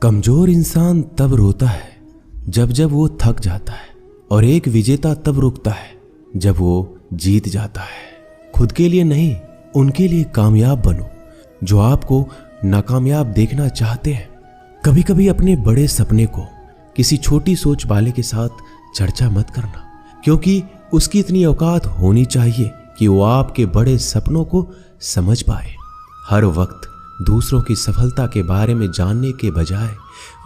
कमजोर इंसान तब रोता है जब जब वो थक जाता है, और एक विजेता तब रुकता है जब वो जीत जाता है। खुद के लिए नहीं, उनके लिए कामयाब बनो जो आपको नाकामयाब देखना चाहते हैं। कभी कभी अपने बड़े सपने को किसी छोटी सोच वाले के साथ चर्चा मत करना, क्योंकि उसकी इतनी औकात होनी चाहिए कि वो आपके बड़े सपनों को समझ पाए। हर वक्त दूसरों की सफलता के बारे में जानने के बजाय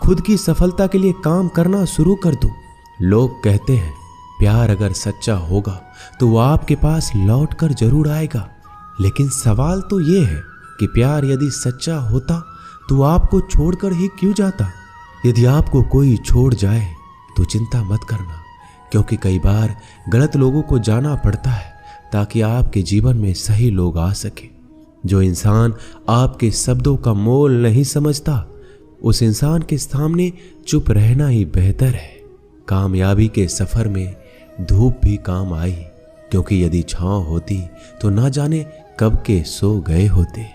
खुद की सफलता के लिए काम करना शुरू कर दो। लोग कहते हैं प्यार अगर सच्चा होगा तो वो आपके पास लौट कर जरूर आएगा, लेकिन सवाल तो ये है कि प्यार यदि सच्चा होता तो आपको छोड़कर ही क्यों जाता। यदि आपको कोई छोड़ जाए तो चिंता मत करना, क्योंकि कई बार गलत लोगों को जाना पड़ता है ताकि आपके जीवन में सही लोग आ सके। जो इंसान आपके शब्दों का मोल नहीं समझता, उस इंसान के सामने चुप रहना ही बेहतर है। कामयाबी के सफर में धूप भी काम आई, क्योंकि यदि छांव होती तो ना जाने कब के सो गए होते।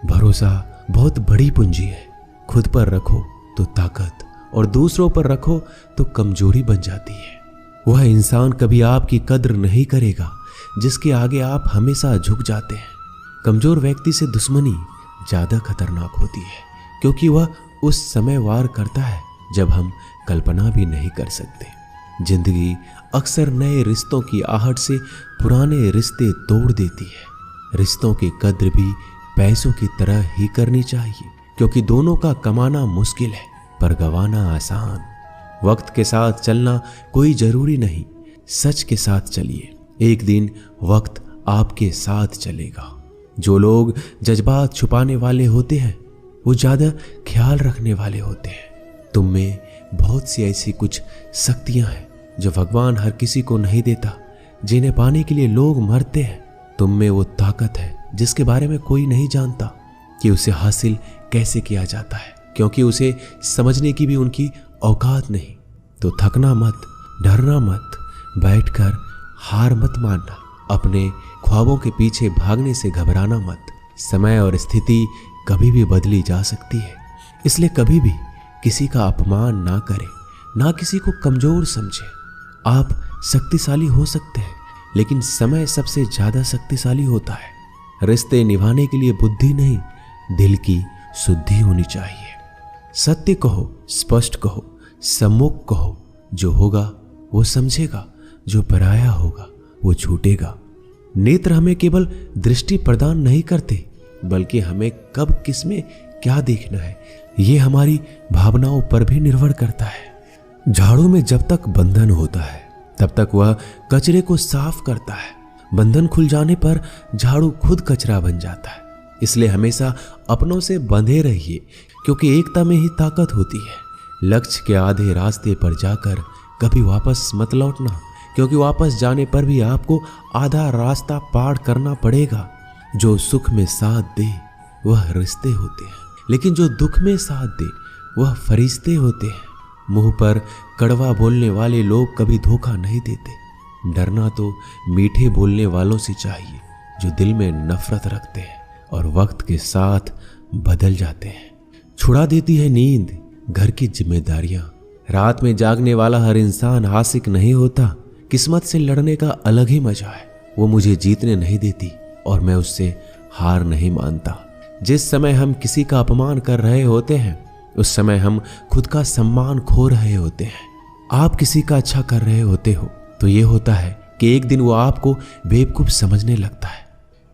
भरोसा बहुत बड़ी पूंजी है। खुद पर रखो तो ताकत, और दूसरों पर रखो तो कमजोरी बन जाती है। वह इंसान कभी आपकी कद्र नहीं करेगा जिसके आगे आप हमेशा झुक जाते हैं। कमजोर व्यक्ति से दुश्मनी ज्यादा खतरनाक होती है, क्योंकि वह उस समय वार करता है जब हम कल्पना भी नहीं कर सकते। जिंदगी अक्सर नए रिश्तों की आहट से पुराने रिश्ते तोड़ देती है। रिश्तों की कद्र भी पैसों की तरह ही करनी चाहिए, क्योंकि दोनों का कमाना मुश्किल है पर गंवाना आसान। वक्त के साथ चलना कोई जरूरी नहीं, सच के साथ चलिए। एक दिन वक्त आपके साथ चलेगा। जो लोग जज्बात छुपाने वाले होते हैं वो ज्यादा ख्याल रखने वाले होते हैं। तुम में बहुत सी ऐसी कुछ शक्तियां हैं जो भगवान हर किसी को नहीं देता, जिन्हें पाने के लिए लोग मरते हैं। तुम में वो ताकत है जिसके बारे में कोई नहीं जानता कि उसे हासिल कैसे किया जाता है, क्योंकि उसे समझने की भी उनकी औकात नहीं। तो थकना मत, डरना मत, बैठकर हार मत मानना, अपने ख्वाबों के पीछे भागने से घबराना मत। समय और स्थिति कभी भी बदली जा सकती है, इसलिए कभी भी किसी का अपमान ना करें, ना किसी को कमजोर समझे। आप शक्तिशाली हो सकते हैं, लेकिन समय सबसे ज्यादा शक्तिशाली होता है। रिश्ते निभाने के लिए बुद्धि नहीं, दिल की शुद्धि होनी चाहिए। सत्य कहो, स्पष्ट कहो, सम्मुख कहो। जो होगा वो समझेगा, जो पराया होगा वो छूटेगा। नेत्र हमें केवल दृष्टि प्रदान नहीं करते, बल्कि हमें कब किस में क्या देखना है ये हमारी भावनाओं पर भी निर्भर करता है। झाड़ू में जब तक बंधन होता है तब तक वह कचरे को साफ करता है। बंधन खुल जाने पर झाड़ू खुद कचरा बन जाता है। इसलिए हमेशा अपनों से बंधे रहिए, क्योंकि एकता में ही ताकत होती है। लक्ष्य के आधे रास्ते पर जाकर कभी वापस मत लौटना, क्योंकि वापस जाने पर भी आपको आधा रास्ता पार करना पड़ेगा। जो सुख में साथ दे वह रिश्ते होते हैं, लेकिन जो दुख में साथ दे वह फरिश्ते होते हैं। मुंह पर कड़वा बोलने वाले लोग कभी धोखा नहीं देते। डरना तो मीठे बोलने वालों से चाहिए जो दिल में नफरत रखते हैं और वक्त के साथ बदल जाते हैं। छुड़ा देती है नींद घर की जिम्मेदारियां। रात में जागने वाला हर इंसान आशिक नहीं होता। किस्मत से लड़ने का अलग ही मजा है। वो मुझे जीतने नहीं देती और मैं उससे हार नहीं मानता। जिस समय हम किसी का अपमान कर रहे होते हैं उस समय हम खुद का सम्मान खो रहे होते हैं। आप किसी का अच्छा कर रहे होते हो तो ये होता है कि एक दिन वो आपको बेवकूफ समझने लगता है।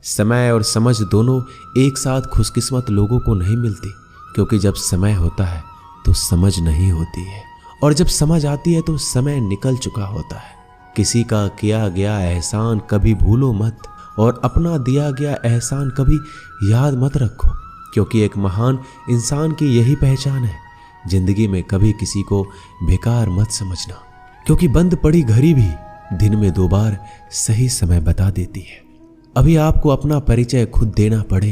समय और समझ दोनों एक साथ खुशकिस्मत लोगों को नहीं मिलती, क्योंकि जब समय होता है तो समझ नहीं होती है, और जब समझ आती है तो समय निकल चुका होता है। किसी का किया गया एहसान कभी भूलो मत, और अपना दिया गया एहसान कभी याद मत रखो, क्योंकि एक महान इंसान की यही पहचान है। जिंदगी में कभी किसी को बेकार मत समझना, क्योंकि बंद पड़ी घड़ी भी दिन में 2 बार सही समय बता देती है। अभी आपको अपना परिचय खुद देना पड़े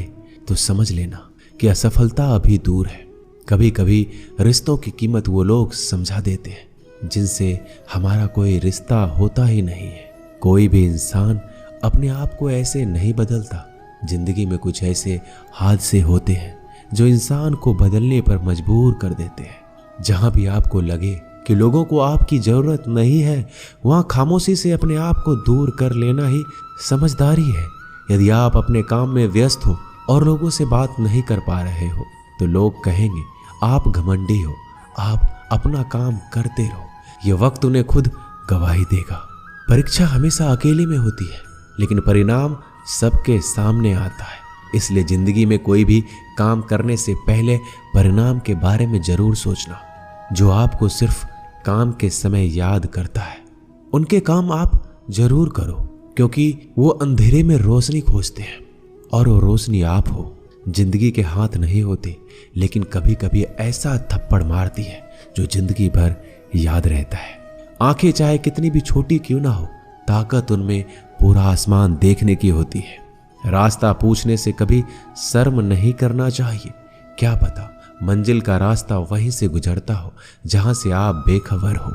तो समझ लेना कि असफलता अभी दूर है। कभी कभी रिश्तों की कीमत वो लोग समझा देते हैं जिनसे हमारा कोई रिश्ता होता ही नहीं है। कोई भी इंसान अपने आप को ऐसे नहीं बदलता। जिंदगी में कुछ ऐसे हादसे होते हैं जो इंसान को बदलने पर मजबूर कर देते हैं। जहां भी आपको लगे कि लोगों को आपकी जरूरत नहीं है, वहां खामोशी से अपने आप को दूर कर लेना ही समझदारी है। यदि आप अपने काम में व्यस्त हो और लोगों से बात नहीं कर पा रहे हो तो लोग कहेंगे आप घमंडी हो, आप अपना काम करते रहो। यह वक्त उन्हें खुद गवाही देगा। परीक्षा हमेशा अकेले में होती है, लेकिन परिणाम सबके सामने आता है। इसलिए जिंदगी में कोई भी काम करने से पहले परिणाम के बारे में जरूर सोचना। जो आपको सिर्फ काम के समय याद करता है, उनके काम आप जरूर करो, क्योंकि वो अंधेरे में रोशनी खोजते हैं और वो रोशनी आप हो। जिंदगी के हाथ नहीं होते, लेकिन कभी कभी ऐसा थप्पड़ मारती है जो जिंदगी भर याद रहता है। आंखें चाहे कितनी भी छोटी क्यों ना हो, ताकत उनमें पूरा आसमान देखने की होती है। रास्ता पूछने से कभी शर्म नहीं करना चाहिए। क्या पता मंजिल का रास्ता वहीं से गुजरता हो जहां से आप बेखबर हो।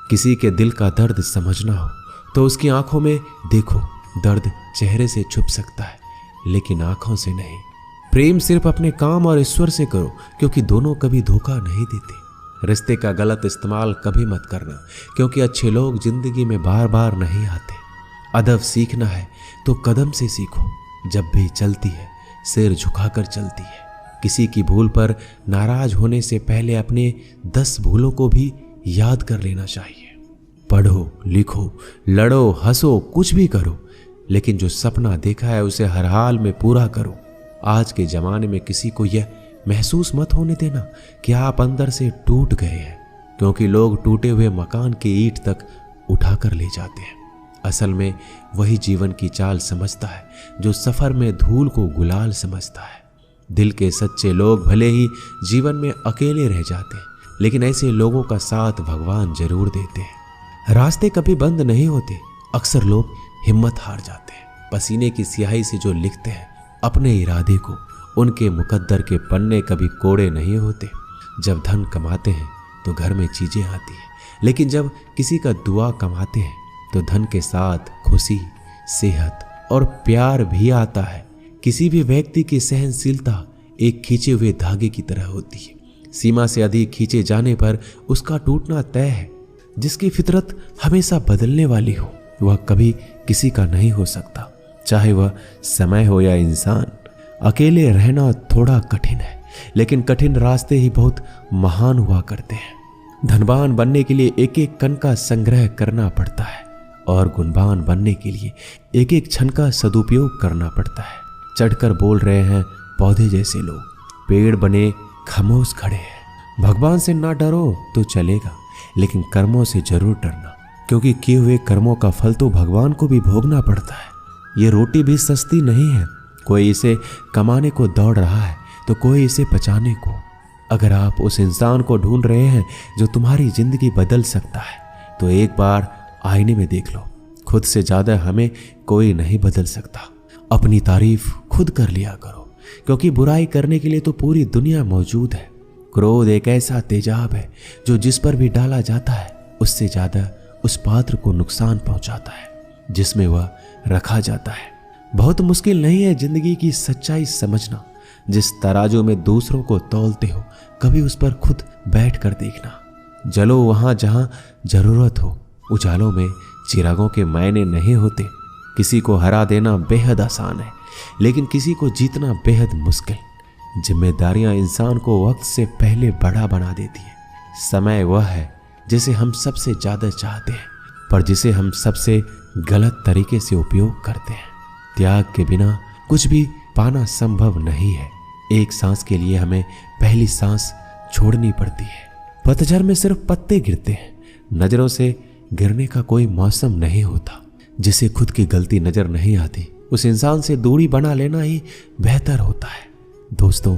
किसी के दिल का दर्द समझना हो तो उसकी आंखों में देखो। दर्द चेहरे से छुप सकता है, लेकिन आंखों से नहीं। प्रेम सिर्फ अपने काम और ईश्वर से करो, क्योंकि दोनों कभी धोखा नहीं देते। रिश्ते का गलत इस्तेमाल कभी मत करना, क्योंकि अच्छे लोग जिंदगी में बार बार नहीं आते। अदब सीखना है तो कदम से सीखो। जब भी चलती है सिर झुकाकर चलती है। किसी की भूल पर नाराज होने से पहले अपने 10 भूलों को भी याद कर लेना चाहिए। पढ़ो, लिखो, लड़ो, हंसो, कुछ भी करो, लेकिन जो सपना देखा है उसे हर हाल में पूरा करो। आज के जमाने में किसी को यह महसूस मत होने देना कि आप अंदर से टूट गए हैं, क्योंकि लोग टूटे हुए मकान की ईंट तक उठाकर ले जाते हैं। असल में वही जीवन की चाल समझता है जो सफर में धूल को गुलाल समझता है। दिल के सच्चे लोग भले ही जीवन में अकेले रह जाते हैं, लेकिन ऐसे लोगों का साथ भगवान जरूर देते हैं। रास्ते कभी बंद नहीं होते। अक्सर लोग हिम्मत हार जाते हैं। पसीने की स्याही से जो लिखते हैं अपने इरादे को, उनके मुकद्दर के पन्ने कभी कोड़े नहीं होते। जब धन कमाते हैं तो घर में चीजें आती हैं, लेकिन जब किसी का दुआ कमाते हैं तो धन के साथ खुशी, सेहत और प्यार भी आता है। किसी भी व्यक्ति की सहनशीलता एक खींचे हुए धागे की तरह होती है। सीमा से अधिक खींचे जाने पर उसका टूटना तय है। जिसकी फितरत हमेशा बदलने वाली हो वह कभी किसी का नहीं हो सकता, चाहे वह समय हो या इंसान। अकेले रहना थोड़ा कठिन है, लेकिन कठिन रास्ते ही बहुत महान हुआ करते हैं। धनवान बनने के लिए एक एक कण का संग्रह करना पड़ता है, और गुणवान बनने के लिए एक एक क्षण का सदुपयोग करना पड़ता है। चढ़कर बोल रहे हैं पौधे जैसे लोग, पेड़ बने खामोश खड़े हैं। भगवान से ना डरो तो चलेगा, लेकिन कर्मों से जरूर डरना, क्योंकि किए हुए कर्मों का फल तो भगवान को भी भोगना पड़ता है। ये रोटी भी सस्ती नहीं है। कोई इसे कमाने को दौड़ रहा है तो कोई इसे बचाने को। अगर आप उस इंसान को ढूंढ रहे हैं जो तुम्हारी जिंदगी बदल सकता है, तो एक बार आईने में देख लो। खुद से ज्यादा हमें कोई नहीं बदल सकता। अपनी तारीफ खुद कर लिया करो, क्योंकि बुराई करने के लिए तो पूरी दुनिया मौजूद है। क्रोध एक ऐसा तेजाब है जो जिस पर भी डाला जाता है उससे ज्यादा उस पात्र को नुकसान पहुंचाता है जिसमें वह रखा जाता है। बहुत मुश्किल नहीं है जिंदगी की सच्चाई समझना। जिस तराजू में दूसरों को तौलते हो, कभी उस पर खुद बैठ कर देखना। जलो वहां जहां जरूरत हो। उजालों में चिरागों के मायने नहीं होते। किसी को हरा देना बेहद आसान है, लेकिन किसी को जीतना बेहद मुश्किल। जिम्मेदारियां इंसान को वक्त से पहले बड़ा बना देती है। समय वह है जिसे हम सबसे ज्यादा चाहते हैं, पर जिसे हम सबसे गलत तरीके से उपयोग करते हैं। त्याग के बिना कुछ भी पाना संभव नहीं है। एक सांस के लिए हमें पहली सांस छोड़नी पड़ती है। पतझड़ में सिर्फ पत्ते गिरते हैं। नजरों से गिरने का कोई मौसम नहीं होता। जिसे खुद की गलती नजर नहीं आती, उस इंसान से दूरी बना लेना ही बेहतर होता है। दोस्तों,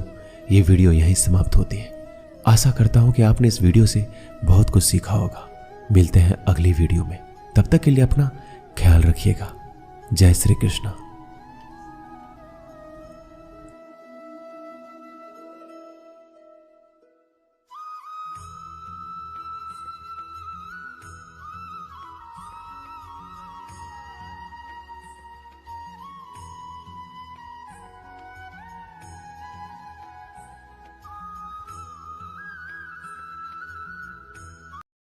ये वीडियो यहीं समाप्त होती है। आशा करता हूं कि आपने इस वीडियो से बहुत कुछ सीखा होगा। मिलते हैं अगली वीडियो में। तब तक के लिए अपना ख्याल रखिएगा। जय श्री कृष्ण।